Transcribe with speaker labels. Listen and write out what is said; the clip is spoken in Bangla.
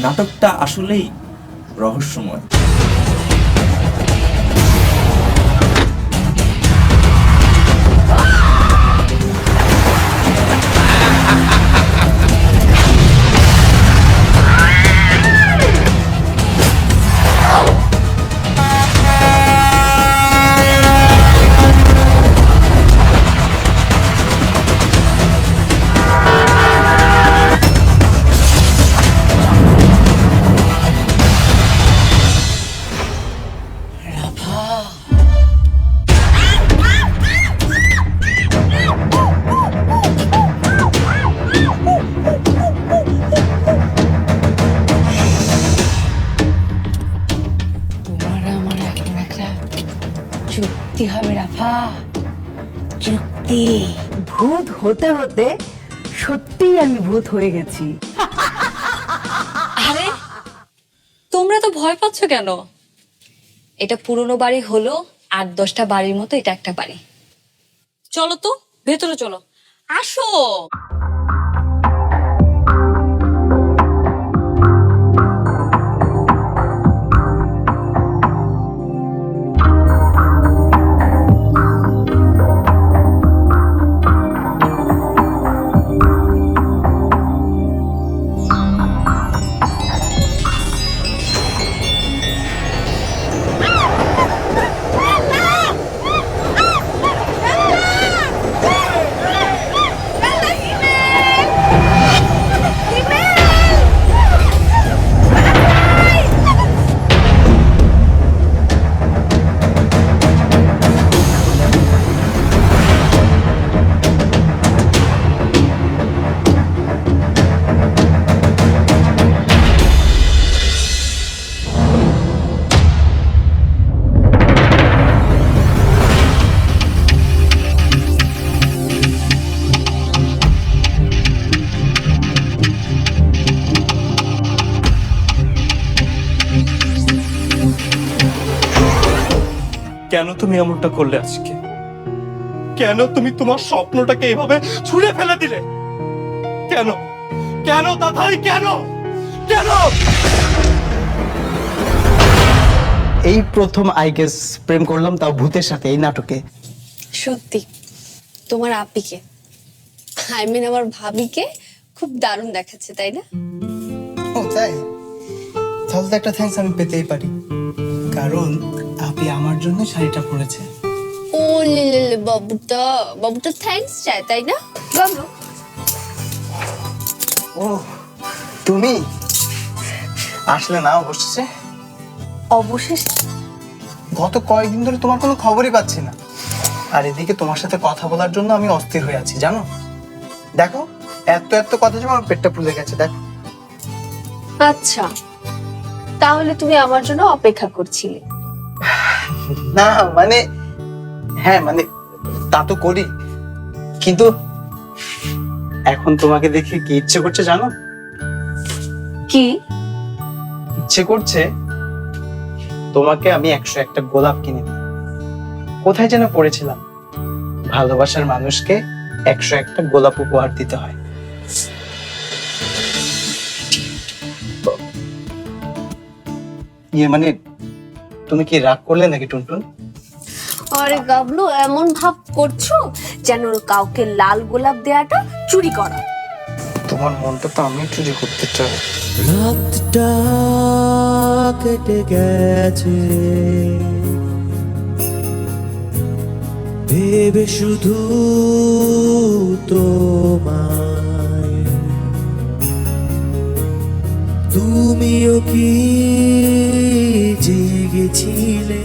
Speaker 1: নাটকটা আসলেই রহস্যময়।
Speaker 2: চুক্তি হবে রাফা, চুক্তি।
Speaker 3: ভূত হতে হতে সত্যিই আমি ভূত হয়ে গেছি।
Speaker 2: আরে তোমরা তো ভয় পাচ্ছ কেন? এটা পুরনো বাড়ি হলো 8-10টা বাড়ির মতো এটা একটা বাড়ি। চলো তো ভেতরে চলো, আসো।
Speaker 4: কেন তুমি এমনটা করলে আজকে? কেন তুমি তোমার স্বপ্নটাকে এভাবে ছুঁড়ে ফেলে দিলে? কেন কেন দাদাই, কেন কেন?
Speaker 5: এই প্রথম আই গেস প্রেম করলাম, তাও ভূতের সাথে, এই নাটকে।
Speaker 6: সত্যি তোমার আপিকে, আই মিন আমার ভাবিকে খুব দারুণ দেখাচ্ছে, তাই না?
Speaker 5: ও তাই? তাহলে তো একটা থ্যাঙ্কস আমি পেতেই পারি, কারণ আপনি আমার জন্য শাড়িটা পরেছে।
Speaker 6: ও লে বাবুটা থ্যাঙ্কস চায়, তাই না? গাবলো।
Speaker 5: ও তুমি আসলে না অবশেষে।
Speaker 3: অবশেষে
Speaker 5: গত কয়েকদিন ধরে তোমার কোনো খবরই পাচ্ছি না, আর এদিকে তোমার সাথে কথা বলার জন্য আমি অস্থির হয়ে আছি, জানো? দেখো, এত এত কথা যে আমার পেটটা ফুলে গেছে, দেখো।
Speaker 6: আচ্ছা, তাহলে তুমি আমার জন্য অপেক্ষা করছিলে?
Speaker 5: না মানে, হ্যাঁ মানে তা তো করি, কিন্তু এখন তোমাকে দেখে কি ইচ্ছে করছে জানো?
Speaker 6: কি
Speaker 5: ইচ্ছে করছে তোমাকে আমি 101টা গোলাপ কিনে দিই। কোথায় যেন পড়েছিলাম, ভালোবাসার মানুষকে 101টা গোলাপ উপহার দিতে হয়। ইয়ে মানে, তুমি কি রাগ করলে নাকি টুনটুন?
Speaker 6: আরে গাবলু, এমন ভাব করছো যেন কাউকে লাল গোলাপ দেয়াটা চুরি করা।
Speaker 5: তোমার মনটা তো আমি চুরি করতে চাই।
Speaker 7: রাতটা কেটে গেছে ভেবে শুধু তোমায়, তুমিও কি জেগেছিলে?